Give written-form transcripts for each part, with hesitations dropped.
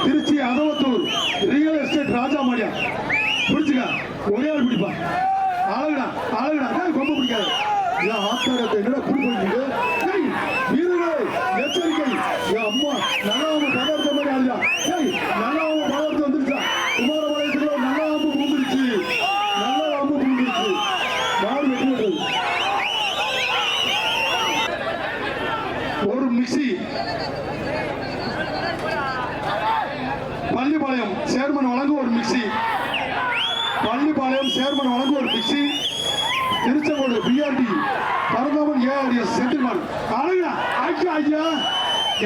Trichy Athavathur real estate ராஜா மாடியா பிடிச்சுக்க ஒரே ஆள் பிடிப்பா அழகுடா அழகுடா கொம்ப பிடிக்காது ஆத்தாரத்தை என்னடா பிடி போயிட்டு வீரர்களே எச்சரிக்கை அம்மா நல்லாவும் பதார்த்த மாதிரி ஆளுடா நல்லாவும் பதார்த்தம் வந்துருச்சா குமாரபாளையத்துக்குள்ள நல்ல ஆம்பு பூந்துருச்சு நல்ல ஆம்பு பூந்துருச்சு மாடு வெட்டி விடுறது ஒரு மிக்சி பள்ளிப்பாளையம் சேர்மன் வழங்கும் ஒரு மிக்சி பள்ளிப்பாளையம் சேர்மன் வழங்கும் ஒரு mixie Tiruchengode PRD Paranthaman ARS செட்டில்மான் அழகுடா ஐயா ஐயா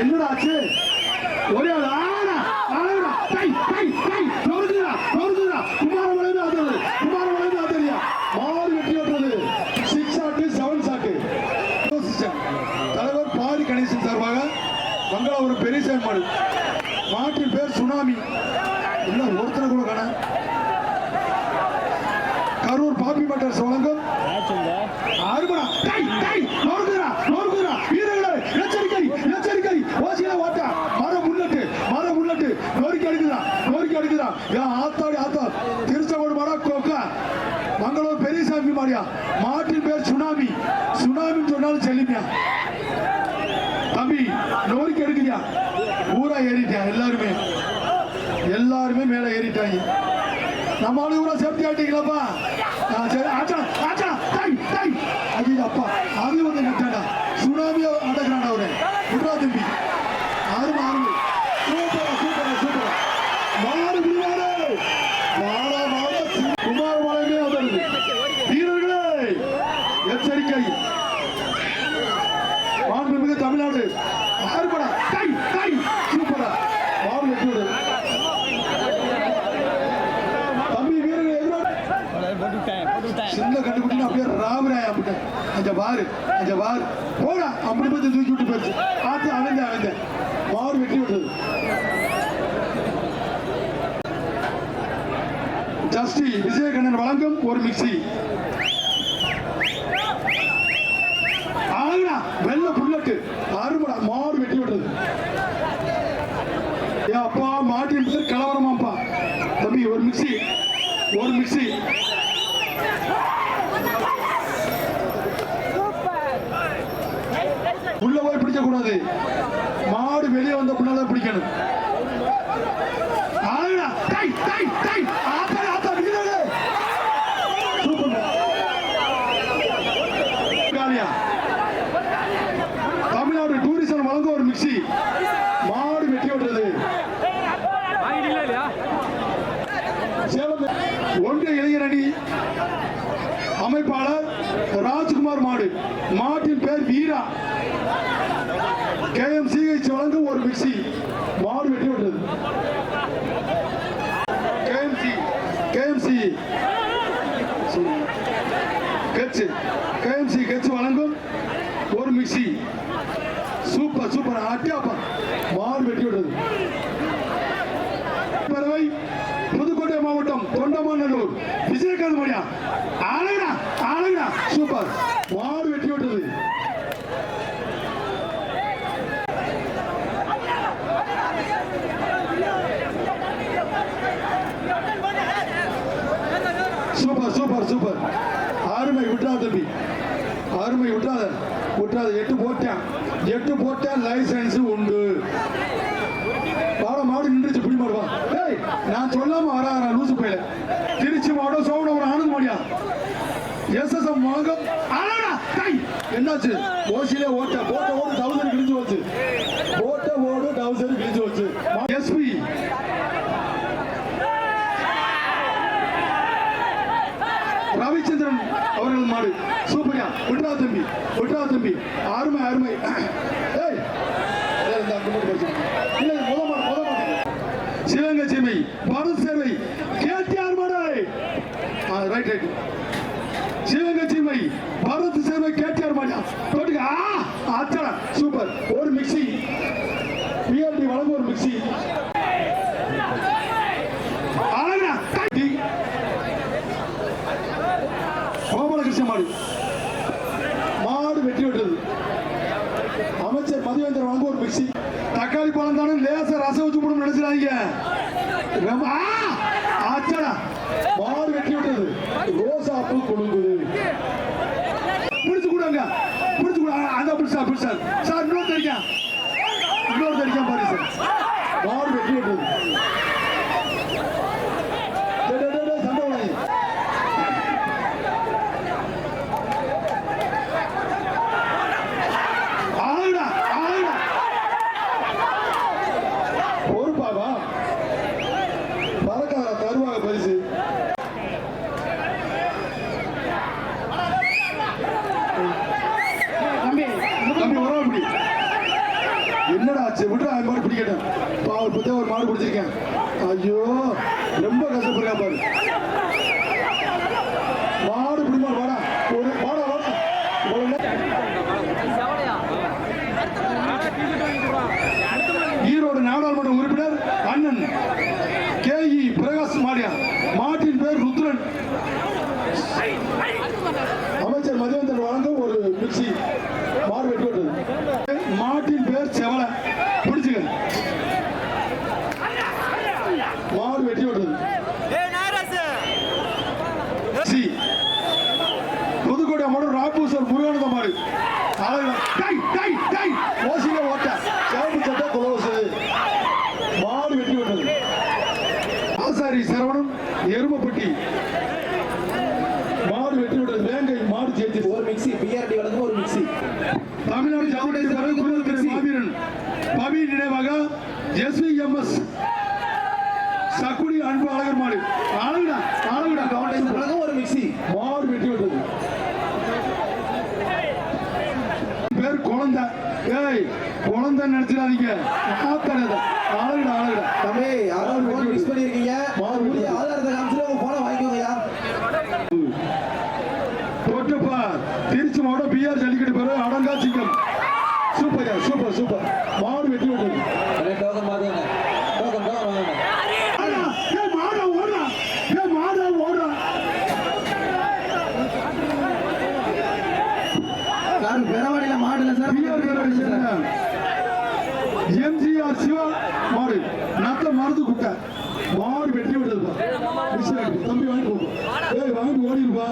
என்னடா ஆச்சு ஒரே ஆளா அழகுடா டை டை டை நொறுக்குடா நொறுக்குடா குமாரபாளையம் ஆதரவு குமாரபாளையம் ஆதரியா மாடு வெட்டி ஓட்டுறது 6 ஷாட் 7 ஷாட் தலைவர் பாரி கணேசன் சார்பாக மங்களாபுரம் பெரியசாமி மாடு மாட்டின் பேர் சுனாமி இன்னும் ஒருத்தனை கூட காண கரூர் பாப்பி மட்டர்ஸ் வழங்கும் அருமடா டை டை நோர்குறா நோர்குறா வீரர்களே எச்சரிக்கை எச்சரிக்கை ஓசில வாட்டா மர முன்னட்டு நோர்க்கி அடிக்குதா யா ஆத்தாடி ஆத்தா திருச்செங்கோடு மாடா கோக்கா மங்களூர் பெரியசாமி மாடியா மாட்டின் பேர் சுனாமி சுனாமின்னு சொன்னாலும் செல்லிமியா தம்பி நோர்க்கி எடுக்குறியா ஊரா ஏறிட்டியா எல்லாருமே மேல ஏறிட்டாங்க நம்ம ஊரா சேஃப்டி ஆயிட்டீங்களாப்பா சரி ஆச்சா ஆச்சா டை டை ஐயோ அப்பா அது வந்து நிட்டாடா சுனாமியோ அடக்குறாடா அவரு குட்ரா தம்பி ஆறுமா சூப்பரா மாறு விடுவாரு மாட குமாரபாளையமே வந்துருது வீரர்களே எச்சரிக்கை மாண்புமிகு தமிழ்நாடு ஆறுபடா டை டை சூப்பரா மாடு வெட்டி விடு சின்ன கண்டுபிடிச்சு அப்படியே ராமராய அஞ்ச பாரு போடா அப்படி பத்தி தூக்கி விட்டு போச்சு ஆத்து அவந்த மாடு வெட்டி விட்டது ஜஸ்டி விஜயகண்ணன் வழங்கும் ஒரு மிக்சி ஆகுடா வெள்ள புல்லட்டு அருமடா மாடு வெட்டி விட்டது அப்பா மாட்டின் பேர் கலவரமாப்பா தம்பி ஒரு மிக்சி உள்ள போய் பிடிக்க கூடாது மாடு வெளியே வந்த பின்னால பிடிக்கணும் தமிழ்நாடு டூரிசம் வழங்க ஒரு மிக்சி மாடு வெட்டி விடுறது ஒன்றிய இளைஞர் அணி அமைப்பாளர் ராஜ்குமார் மாடு மாட்டின் பேர் வீரா KMCH வழங்கும் ஒரு மிக்சி மாடு வெட்டி விடுறது KMC கட்சி வழங்கும் ஒரு மிக்சி சூப்பர் அட்டியாப்பா மாடு வெட்டி விடுறது பறவை புதுக்கோட்டை மாவட்டம் தொண்டமாநல்லூர் விஜயகாந்த் மணியா ஆளுங்கடா சூப்பர் மாடு வெட்டி விட்டது சூப்பர் அருமை விட்டுறா தம்பி அருமை விட்டுறாத 8 போட்டேன் லைசன்ஸ் உண்டு மாடு நின்றுச்சு பிடி மாடுவா நான் சொல்லாம வரா லூசு போயில திருச்சி மாவட்டம் சோழவரம் ஆனந்த் மாடியா SSM வாங்கம் என்னாச்சு ஓசிலே ஓட்ட ஓடு டவுசர் கிழிஞ்சு வச்சு SP ரவிச்சந்திரன் அவர்கள் மாடு சூப்பரியா விட்ரா தம்பி அருமை சிவகங்கை சீமை பாரத் சேவை கேடிஆர் மாடு ரைட் சிவகங்கை சீமை பாரத் சேவை கேடிஆர் மாடு ஆச்சா சூப்பர் ஒரு மிக்சி பிஆர்டி வழங்கும் ஒரு மிக்சி கோபாலகிருஷ்ண மாடு வெற்றி விட்டது அமைச்சர் மதிவேந்தர் வழங்கும் ஒரு மிக்சி தக்காளி பழம் தானே லேசா ரசம் வச்சு போடும் நினைச்சிடாதீங்க. ஆச்சடா மாடு வெட்டி விட்டது. ரோசா பூ கொடுக்குது. பிடிச்சு கொடுங்க, பிடிச்சு கொடு. அந்த பிடிச்சா பிடிச்சா சார் இன்னொரு தெரியும் பாரு சார். மாடு வெட்டி விட்டது. சண்டை வாங்கி பொறுப்பாவா பறக்காத தருவாங்க பரிசு. என்னடா ஆச்சு விட்டுறா மாடு பிடிக்கட்டும். அவர் பத்தி ஒரு மாடு பிடிச்சிருக்கேன். ஐயோ ரொம்ப கஷ்டப்படுறா பாரு. மாடு பிடிமா வாடா ஒரு வாடா வாடா. ஈரோடு நாடாளுமன்ற உறுப்பினர் அண்ணன் KE பிரகாஷ் மாடியா. மாட்டின் பேர் ருத்ரன். அமைச்சர் மதிவேந்தன் வழங்கும் ஒரு மிக்சி. மாடு வெட்டி விட்டது. மாட்டின் பேர் செவலை. பிடிச்சுக்க. மாடு வெட்டி விட்டது. புதுக்கோட்டை மாவட்டம் ராப்பூசர் முருகானந்த மாடு. ஓசில ஓட்ட சேப்பு சட்டை குலோசு. மாடு வெட்டி விட்டது. ஆசாரி சரவணன் எருமப்பட்டி. மாடு வெட்டி விட்டது. வேங்கை மாடு ஜெயிச்சு ஒரு மிக்சி. பிஆர்டி வழங்கும் ஒரு மிக்சி. தமிழ்நாடு மாவீரன் பவி நினைவாக SVMS சக்குடி அன்பு அழகர் மாடு. அழகுடா அழகுடா கவுண்டேஷன் வழங்கும் ஒரு மிக்சி. மாடு வெட்டி விட்டது. பேர் குழந்தை. ஏய் குழந்தை நினைச்சிடாதீங்க. அழகுடா அழகுடா தம்பி யாராவது போன் மிக்ஸ் பண்ணிருக்கீங்க. ஆதாரத்தை காமிச்சு உங்க போனை வாங்கிக்கோங்கயா. தொட்டுப்பா திருச்சி மாவட்டம் BR ஜல்லிக்கட்டு பேரு அடங்கா சிங்கம். Super super super. மாடு வெட்டி விட்டது. டோக்கன் மாடுங்க. டோக்கன் வாங்குங்க. மாடா ஓடுறா. மாடா ஓடுறா. நான் பெரவாடியில மாடுல சார். MGR சிவா மாடு நத்த மருந்து குட்ட. மாடு வெட்டி விட்டதுப்பா. தம்பி வாங்கி போடு. ஏய் வாங்கி ஓடிருப்பா.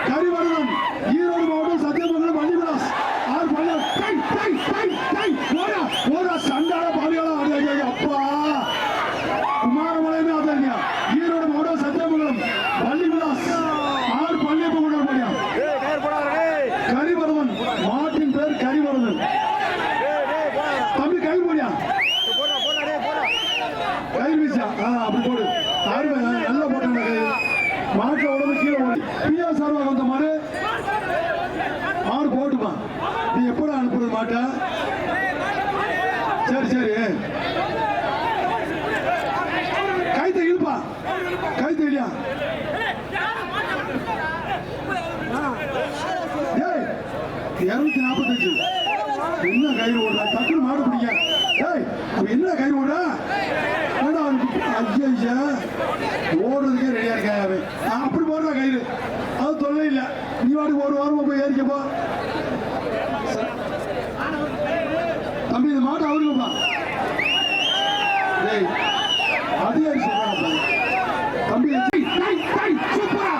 கரிவரதன் ஈரோடு மாவட்டம் சத்தியமங்கலம் வள்ளிவிலாஸ். ஆறு பள்ளம். ஓடா சண்டால பாலியால ஆடு. அப்பா குமாரமலையுமே ஆதாரியா. ஈரோடு மாவட்டம் சத்தியமங்கலம் வள்ளிவிலாஸ். ஆறு பள்ளியப்ப கூட முடியா. கரிவரதன் மாட்டின் பேர் கரிவரதன். தம்பி கை போடியா. கை வீசா. அப்படி போடு. நல்லா போட்டாங்க கை. மாட்டை உடம்பு கீழே ஓடி. பிஆர் சார்பாக வந்த மாடு. மாடு போட்டுமா. நீ எப்படா அனுப்புறது மாட்ட? சரி சரி கைத்த இழுப்பா. கைத்த இல்லையா? ஏய் 245 என்ன கயிறு ஓடுறா? டக்குனு மாடு பிடிக்க. ஏய் என்ன கயிறு ஓடுறா? ஐயா ஓடுறதுக்கே ரெடியா இருக்கா அவன். அப்படி போடுறா கயிறு. அது தொல்லை இல்லை. நீ வாட்டுக்கு ஒரு வாரமா போய் ஏறிக்கப்பா. தம்பி இந்த மாட்டை அவருக்குப்பா. ஏய் அதிகாரி சொல்றாங்க தம்பி. சூப்பரா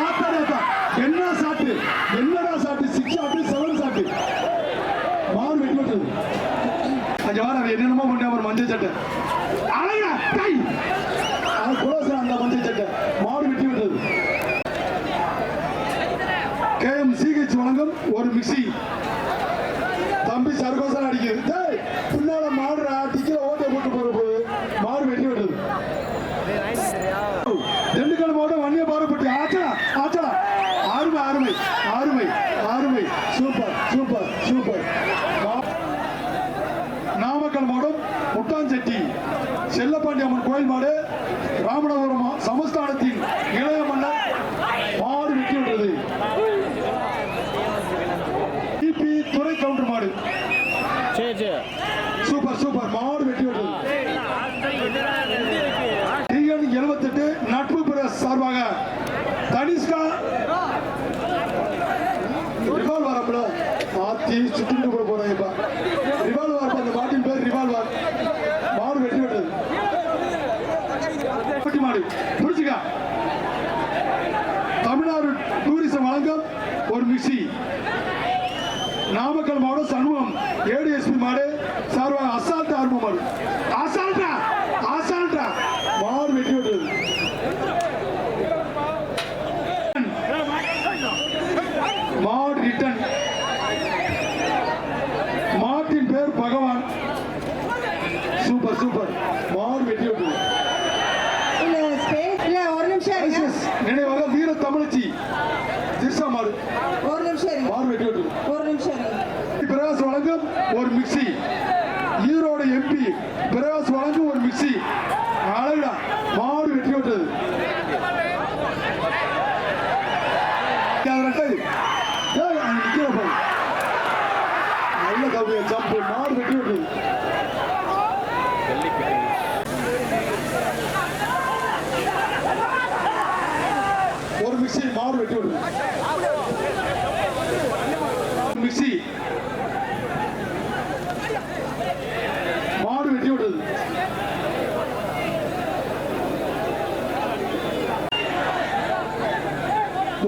ஆத்தாடா. என்ன சாட்டு என்னடா சாட்டு? 6 சாட்டு 7 சாட்டு. மாடு வெட்டி விட்டது. அஞ்சு வாரம் என்னென்னமோ பண்ண ஒரு மஞ்சள் சட்டை. அழகா கை அது குலோசா. அந்த மஞ்சள் சட்டை. மாடு வெட்டி விட்டது. KM CH வழங்கும் ஒரு மிக்சி. தம்பி சர்கோசன் அடிக்குது. பின்னால மாடுறா. டிக்கெட் ஓட்டை போட்டு போறது. மாடு வெட்டி விட்டது. திண்டுக்கல் மாவட்டம் வன்னிய பாரப்பட்டி. ஆச்சடா ஆச்சடா. அருமை அருமை அருமை அருமை. Super super super. நாமக்கல் மாவட்டம் முட்டாஞ்செட்டி செல்லப்பாண்டி அம்மன் கோயில் மாடு. ராமநாதபுரம் சமஸ்தானத்தின் இளைய மன்னர். மாடு வெட்டி விட்டது. டிபி துறை கவுண்டர் மாடு. Super super. மாடு வெட்டி விட்டது. TN 78 நட்பு பிரஸ் சார்பாக தனிஷ்கா ரிவால்வர். ஆத்தி சுட்டு போறாங்க. ரிவால்வர். அந்த மாட்டின் பேர் ரிவால்வர். மாடு புரிச்சுக்க. தமிழ்நாடு டூரிசம் வழங்கும் ஒரு மிக்சி. நாமக்கல் மாவட்டம் சண்முகம் ஏடிஎஸ்பி மாடு சார்பாக அசால்ட் ஆர்வம் மாடு. அசால்ட்டா அசால்ட்டா மாடு வெட்டி விட்டது. மாடு ரிட்டன். மாட்டின் பேர் பகவான். சூப்பர் சூப்பர் மாடு வெட்டி விட்டது. நினைவாக வீர தமிழச்சி திர்சா மாடு ஒரு நிமிஷம் மாடு வெட்டி விட்டது. ஒரு நிமிஷம் பிரகாஷ் வழங்கும் ஒரு மிக்சி. ஈரோடு எம்பி பிரகாஷ் வழங்கும் ஒரு மிக்சி. அழகா மாடு வெட்டி விட்டது. நல்ல கவியை ஜம்ப் மாடு வெட்டி விட்டது. ஒரு மிக்சி மாடு வெட்டி விட்டது. மிக்சி மாடு வெட்டி விட்டது.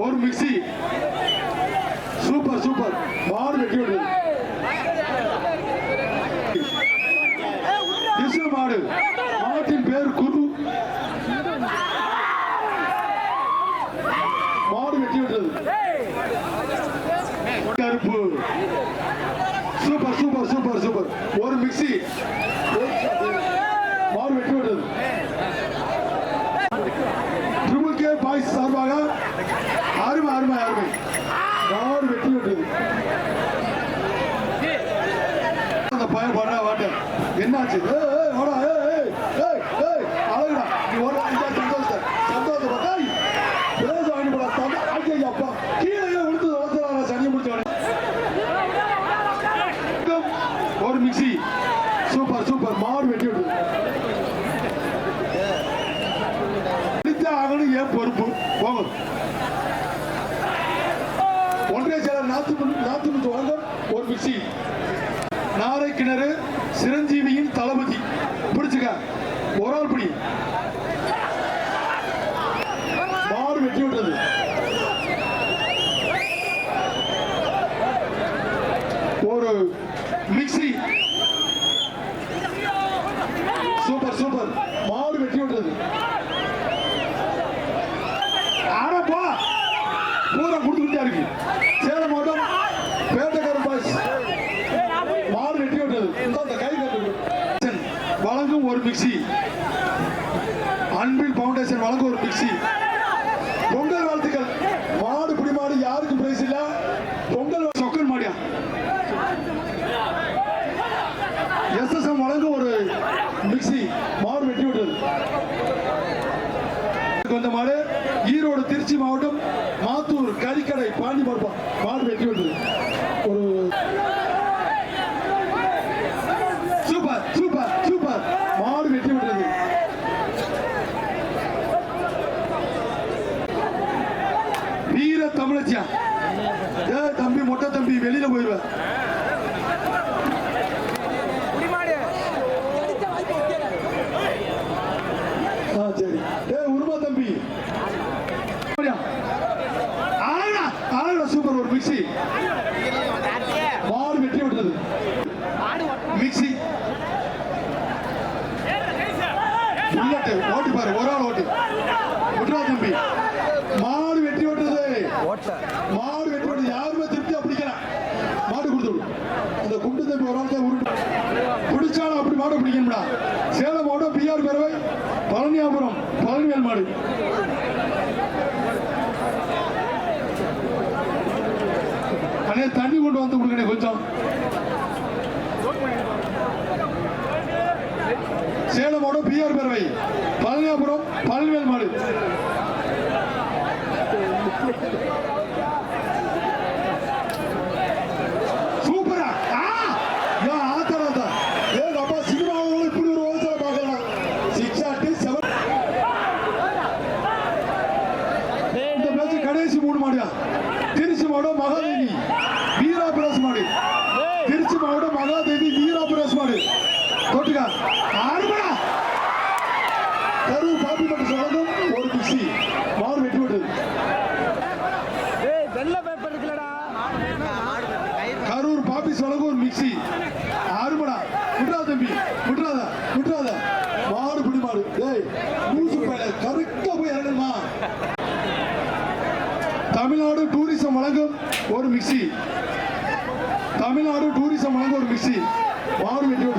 ஒரு மிக்சி சூப்பர் சூப்பர் மாடு வெட்டி விட்டது. மாடு மாட்டின் பேர் குரு. மாடு வெட்டி விட்டது. கருப்பு சூப்பர் சூப்பர் சூப்பர் சூப்பர் ஒரு மிக்சி மாடு வெட்டி விட்டது. ட்ரிபிள் கே பாய்ஸ் சார்பாக அருமை அருமை அருமை மாடு வெட்டி விட்டது. அந்த பையன் பண்ண வாட்ட என்னாச்சு? அழகுடா நீ ஓட சந்தோஷத்தை சந்தோஷத்தை பார்த்தா பேச வாங்கிட்டு அப்பா கீழே விழுந்து வளர்த்துறாங்க சனியை முடிச்சவன. ஒரு மிக்சி சூப்பர் சூப்பர் மாடு வெட்டி விட்டது. ஆகணும் ஏன் பொறுப்பு போங்க. ஒன்றிய செயலர் நாத்துமுத்து வழங்கும் ஒரு மிக்சி. நாரை கிணறு சிரஞ்சீவியின் தளபதி பிடிச்சுக்க ஒரு ஆள் பிடி. மாடு வெட்டி விட்டது. ஒரு மிக்சி சூப்பர் சூப்பர் மாடு வெட்டி விட்டது. ஆரப்பா பூரா கொடுத்துக்கிட்டே இருக்கு. சேலம் மாவட்டம் பேட்டக்காரன் பாய்ஸ் மாடு வெட்டி விட்டது. கை கட்டு வழங்கும் ஒரு மிக்சி. அன்பில் பவுண்டேஷன் வழங்கும் ஒரு மிக்சி. பொங்கல் வாழ்த்துக்கள். மாடு பிடி மாடு யாருக்கும் பிரைஸ் இல்ல. பொங்கல் சொக்கன் மாடியா. எஸ்எஸ்எம் வழங்கும் ஒரு மிக்சி. மாடு வெட்டி விட்டது. வந்த மாடு ஈரோடு திருச்சி மாவட்டம் மாத்தூர் கறிக்கடை பாண்டி பார்ப்பா மாடு வெட்டி விட்டது. ஒரு சூப்பர் சூப்பர் சூப்பர் மாடு வெட்டி விட்டது. வீர தமிழச்சியா தம்பி மொட்டை தம்பி வெளியில போயிருவேன். சரி உருமா தம்பி சூப்பர் ஒரு மிக்சி. மாடு வெட்டி விட்டது. மிக்சி புல்லட் ஓட்டி பாரு ஒரு ஆள் ஓட்டு விட்டுவா தம்பி. மாடு வெட்டி விட்டது. மாடு வெட்டி விட்டது. யாருமே திருப்தியா பிடிக்கலாம். மாடு கொடுத்து விடு. அந்த குண்டு தம்பி ஒரு ஆள் தான் உருட்டு பிடிச்சாலும் அப்படி மாடு பிடிக்கணும்டா. சேலம் மாவட்டம் பிஆர் பேரவை பழனியாபுரம் பழனிவேல் மாடு. அண்ணே தண்ணி கொண்டு வந்து கொடுங்க கொஞ்சம். சேலம் மாவட்டம் பிஆர் பேரவை பழனியாபுரம் பழனிவேல் மாடு. சூப்பரா ஆத்தராத்தா அப்பா சினிமாவில் இப்படி ஒரு விவசாய பார்க்கலாம். 6 ஆட்டு 7 இந்த மேட்ச் கடைசி 3 மாடியா. திருச்சி மாவட்டம் மகாதேவி வீராபுரஸ் மாடு. திருச்சி மாவட்டம் மகாதேவி வீராபுரஸ் மாடு. தொட்டுக்கா ஆறுமடா கரூர் பாப்பி மட்டும் வழங்கும் ஒரு மிக்சி மாடு வெற்றி விட்டது. கரூர் பாப்பிஸ் வழங்கும் ஒரு மிக்சி அருமடா. விட்றாத தம்பி, விட்றாத விட்றாத. மாடு பிடி மாடு. டேய் லூசு பையல, கரெக்டா போய் இறங்கணுமா? தமிழ்நாடு டூரிசம் வழங்கும் ஒரு மிக்சி. தமிழ்நாடு டூரிசம் வழங்கும் ஒரு மிக்சி மாடு வெற்றி விட்டது.